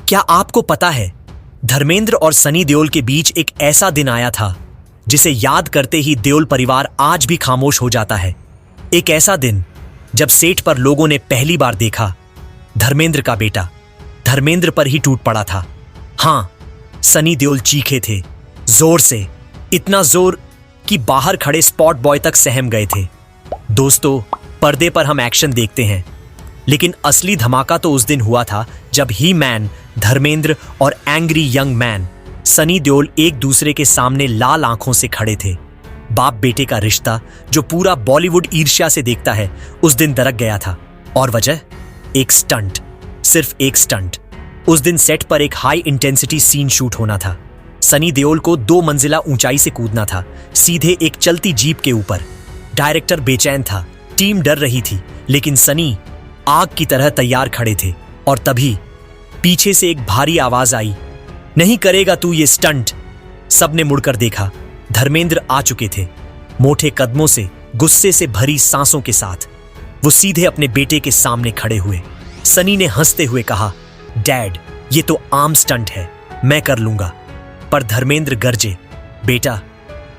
क्या आपको पता है, धर्मेंद्र और सनी देओल के बीच एक ऐसा दिन आया था जिसे याद करते ही देओल परिवार आज भी खामोश हो जाता है। एक ऐसा दिन जब सेट पर लोगों ने पहली बार देखा धर्मेंद्र का बेटा धर्मेंद्र पर ही टूट पड़ा था। हाँ, सनी देओल चीखे थे, जोर से, इतना जोर कि बाहर खड़े स्पॉट बॉय तक सहम गए थे। दोस्तों, पर्दे पर हम एक्शन देखते हैं, लेकिन असली धमाका तो उस दिन हुआ था जब ही मैन धर्मेंद्र और angry young man Sunny Deol एक दूसरे के सामने लाल आंखों से खड़े थे। बाप बेटे का रिश्ता जो पूरा बॉलीवुड ईर्ष्या से देखता है, उस दिन दरक गया था। और वजह? एक स्टंट, सिर्फ एक स्टंट। उस दिन सेट पर एक हाई इंटेंसिटी सीन शूट होना था। सनी देओल को 2 मंजिला ऊंचाई से कूदना था, सीधे एक चलती जीप के ऊपर। डायरेक्टर बेचैन था, टीम डर रही थी, लेकिन सनी आग की तरह तैयार खड़े थे। और तभी पीछे से एक भारी आवाज आई, नहीं करेगा तू ये स्टंट। सबने मुड़कर देखा, धर्मेंद्र आ चुके थे, मोटे कदमों से, गुस्से से भरी सांसों के साथ। वो सीधे अपने बेटे के सामने खड़े हुए। सनी ने हंसते हुए कहा, डैड, ये तो आम स्टंट है, मैं कर लूंगा। पर धर्मेंद्र गरजे, बेटा,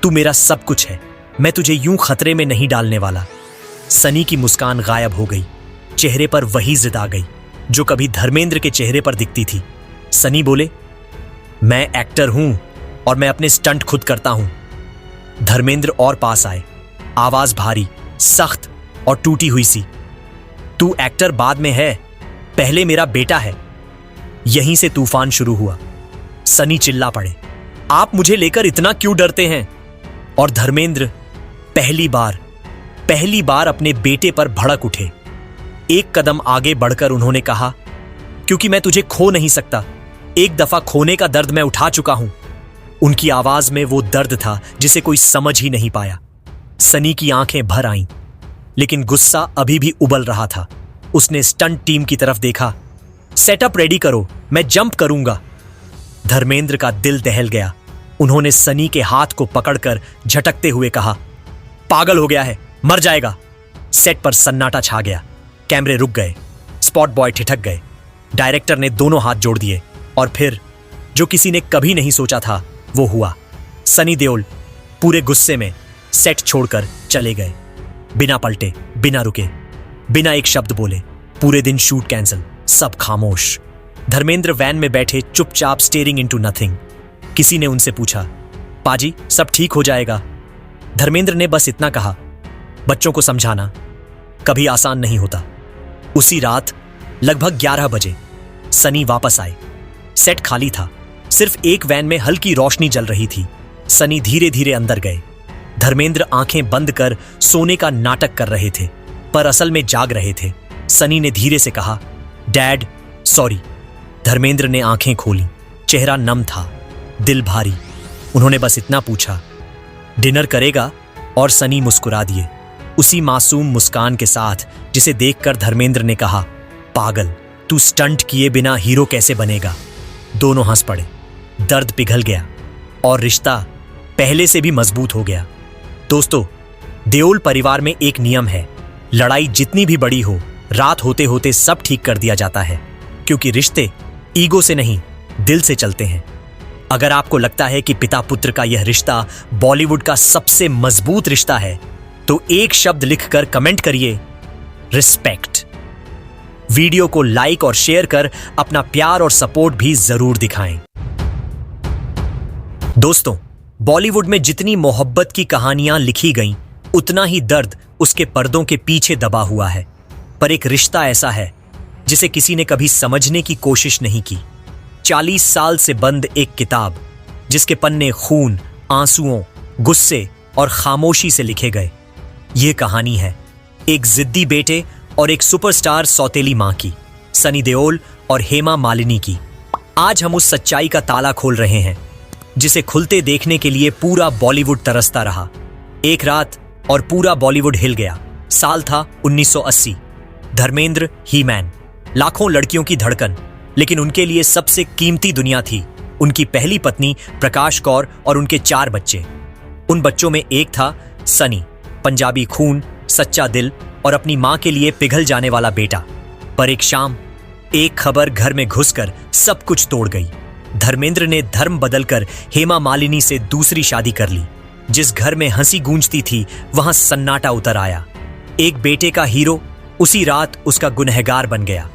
तू मेरा सब कुछ है, मैं तुझे यूं खतरे में नहीं डालने वाला। सनी की मुस्कान गायब हो गई, चेहरे पर वही जिद आ गई जो कभी धर्मेंद्र के चेहरे पर दिखती थी। सनी बोले, मैं एक्टर हूं और मैं अपने स्टंट खुद करता हूं। धर्मेंद्र और पास आए, आवाज भारी, सख्त और टूटी हुई सी। तू एक्टर बाद में है, पहले मेरा बेटा है। यहीं से तूफान शुरू हुआ। सनी चिल्ला पड़े, आप मुझे लेकर इतना क्यों डरते हैं? और धर्मेंद्र पहली बार अपने बेटे पर भड़क उठे। एक कदम आगे बढ़कर उन्होंने कहा, क्योंकि मैं तुझे खो नहीं सकता, एक दफा खोने का दर्द मैं उठा चुका हूं। उनकी आवाज में वो दर्द था जिसे कोई समझ ही नहीं पाया। सनी की आंखें भर आईं, लेकिन गुस्सा अभी भी उबल रहा था। उसने स्टंट टीम की तरफ देखा, सेटअप रेडी करो, मैं जंप करूंगा। धर्मेंद्र का दिल दहल गया। उन्होंने सनी के हाथ को पकड़कर झटकते हुए कहा, पागल हो गया है, मर जाएगा। सेट पर सन्नाटा छा गया, कैमरे रुक गए, स्पॉट बॉय ठिठक गए, डायरेक्टर ने दोनों हाथ जोड़ दिए। और फिर जो किसी ने कभी नहीं सोचा था वो हुआ। सनी देओल पूरे गुस्से में सेट छोड़कर चले गए, बिना पलटे, बिना रुके, बिना एक शब्द बोले। पूरे दिन शूट कैंसिल, सब खामोश। धर्मेंद्र वैन में बैठे चुपचाप, स्टेरिंग इनटू नथिंग। किसी ने उनसे पूछा, पाजी सब ठीक हो जाएगा? धर्मेंद्र ने बस इतना कहा, बच्चों को समझाना कभी आसान नहीं होता। उसी रात लगभग 11 बजे सनी वापस आए। सेट खाली था, सिर्फ एक वैन में हल्की रोशनी जल रही थी। सनी धीरे धीरे अंदर गए। धर्मेंद्र आंखें बंद कर सोने का नाटक कर रहे थे, पर असल में जाग रहे थे। सनी ने धीरे से कहा, डैड सॉरी। धर्मेंद्र ने आंखें खोली, चेहरा नम था, दिल भारी। उन्होंने बस इतना पूछा, डिनर करेगा? और सनी मुस्कुरा दिए, उसी मासूम मुस्कान के साथ जिसे देखकर धर्मेंद्र ने कहा, पागल, तू स्टंट किए बिना हीरो कैसे बनेगा? दोनों हंस पड़े, दर्द पिघल गया और रिश्ता पहले से भी मजबूत हो गया। दोस्तों, देओल परिवार में एक नियम है, लड़ाई जितनी भी बड़ी हो, रात होते होते सब ठीक कर दिया जाता है, क्योंकि रिश्ते ईगो से नहीं, दिल से चलते हैं। अगर आपको लगता है कि पिता पुत्र का यह रिश्ता बॉलीवुड का सबसे मजबूत रिश्ता है, तो एक शब्द लिखकर कमेंट करिए, रिस्पेक्ट। वीडियो को लाइक और शेयर कर अपना प्यार और सपोर्ट भी जरूर दिखाएं। दोस्तों, बॉलीवुड में जितनी मोहब्बत की कहानियां लिखी गईं, उतना ही दर्द उसके पर्दों के पीछे दबा हुआ है। पर एक रिश्ता ऐसा है जिसे किसी ने कभी समझने की कोशिश नहीं की। 40 साल से बंद एक किताब, जिसके पन्ने खून, आंसुओं, गुस्से और खामोशी से लिखे गए। यह कहानी है एक जिद्दी बेटे और एक सुपरस्टार सौतेली मां की, सनी देओल और हेमा मालिनी की। आज हम उस सच्चाई का ताला खोल रहे हैं जिसे खुलते देखने के लिए पूरा बॉलीवुड तरसता रहा। एक रात और पूरा बॉलीवुड हिल गया। साल था 1980। धर्मेंद्र ही मैन, लाखों लड़कियों की धड़कन, लेकिन उनके लिए सबसे कीमती दुनिया थी उनकी पहली पत्नी प्रकाश कौर और उनके 4 बच्चे। उन बच्चों में एक था सनी, पंजाबी खून, सच्चा दिल और अपनी मां के लिए पिघल जाने वाला बेटा। पर एक शाम एक खबर घर में घुसकर सब कुछ तोड़ गई। धर्मेंद्र ने धर्म बदलकर हेमा मालिनी से दूसरी शादी कर ली। जिस घर में हंसी गूंजती थी वहां सन्नाटा उतर आया। एक बेटे का हीरो उसी रात उसका गुनहगार बन गया।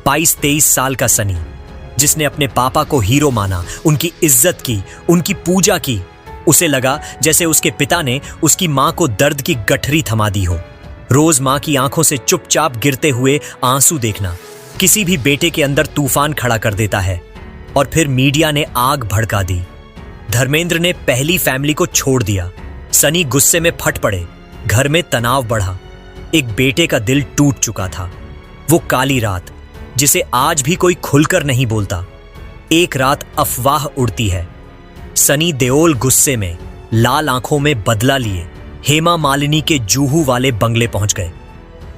22-23 साल का सनी, जिसने अपने पापा को हीरो माना, उनकी इज्जत की, उनकी पूजा की। उसे लगा जैसे उसके पिता ने उसकी मां को दर्द की गठरी थमा दी हो। रोज मां की आंखों से चुपचाप गिरते हुए आंसू देखना किसी भी बेटे के अंदर तूफान खड़ा कर देता है। और फिर मीडिया ने आग भड़का दी। धर्मेंद्र ने पहली फैमिली को छोड़ दिया। सनी गुस्से में फट पड़े। घर में तनाव बढ़ा। एक बेटे का दिल टूट चुका था। वो काली रात जिसे आज भी कोई खुलकर नहीं बोलता। एक रात अफवाह उड़ती है। सनी देओल गुस्से में, लाल आंखों में बदला लिए हेमा मालिनी के जूहू वाले बंगले पहुंच गए।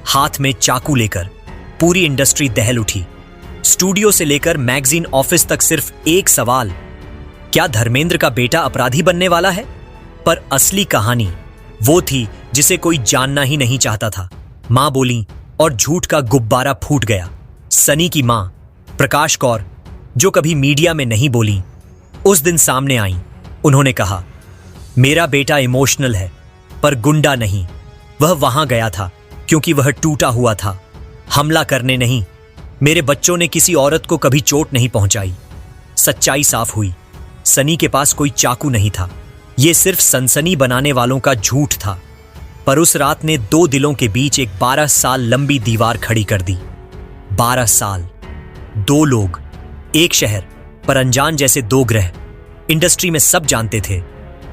हाथ में चाकू लेकर पूरी इंडस्ट्री दहल उठी। स्टूडियो से लेकर मैगजीन ऑफिस तक सिर्फ एक सवाल, क्या धर्मेंद्र का बेटा अपराधी बनने वाला है? पर असली कहानी वो थी जिसे कोई जानना ही नहीं चाहता था। मां बोली और झूठ का गुब्बारा फूट गया। सनी की मां प्रकाश कौर, जो कभी मीडिया में नहीं बोली, उस दिन सामने आई। उन्होंने कहा, मेरा बेटा इमोशनल है पर गुंडा नहीं। वह वहां गया था क्योंकि वह टूटा हुआ था, हमला करने नहीं। मेरे बच्चों ने किसी औरत को कभी चोट नहीं पहुंचाई। सच्चाई साफ हुई। सनी के पास कोई चाकू नहीं था। यह सिर्फ सनसनी बनाने वालों का झूठ था। पर उस रात ने दो दिलों के बीच एक 12 साल लंबी दीवार खड़ी कर दी। 12 साल, दो लोग, एक शहर, पर अनजान जैसे दो ग्रह। इंडस्ट्री में सब जानते थे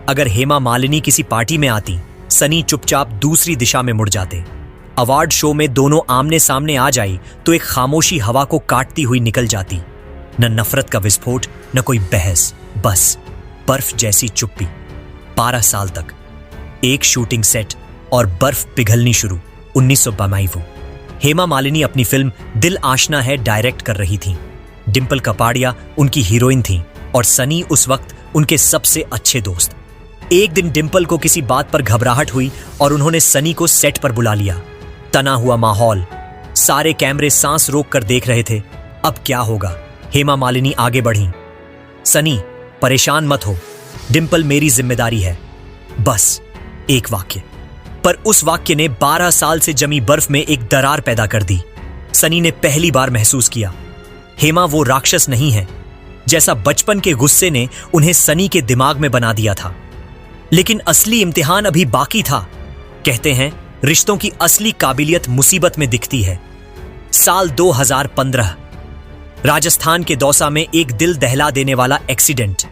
अगर हेमा मालिनी किसी पार्टी में आती, सनी चुपचाप दूसरी दिशा में मुड़ जाते। अवार्ड शो में दोनों आमने सामने आ जाई तो एक खामोशी हवा को काटती हुई निकल जाती। न नफरत का विस्फोट, न कोई बहस, बस बर्फ जैसी चुप्पी। 12 साल तक एक शूटिंग सेट और बर्फ पिघलनी शुरू। 1992। हेमा मालिनी अपनी फिल्म दिल आशना है डायरेक्ट कर रही थी। डिंपल कपाड़िया उनकी हीरोइन थी और सनी उस वक्त उनके सबसे अच्छे दोस्त। एक दिन डिंपल को किसी बात पर घबराहट हुई और उन्होंने सनी को सेट पर बुला लिया। तना हुआ माहौल, सारे कैमरे सांस रोक कर देख रहे थे। अब क्या होगा? हेमा मालिनी आगे बढ़ी। सनी, परेशान मत हो, डिंपल मेरी जिम्मेदारी है। बस एक वाक्य, पर उस वाक्य ने 12 साल से जमी बर्फ में एक दरार पैदा कर दी। सनी ने पहली बार महसूस किया, हेमा वो राक्षस नहीं है जैसा बचपन के गुस्से ने उन्हें सनी के दिमाग में बना दिया था। लेकिन असली इम्तिहान अभी बाकी था। कहते हैं रिश्तों की असली काबिलियत मुसीबत में दिखती है। साल 2015, राजस्थान के दौसा में एक दिल दहला देने वाला एक्सीडेंट।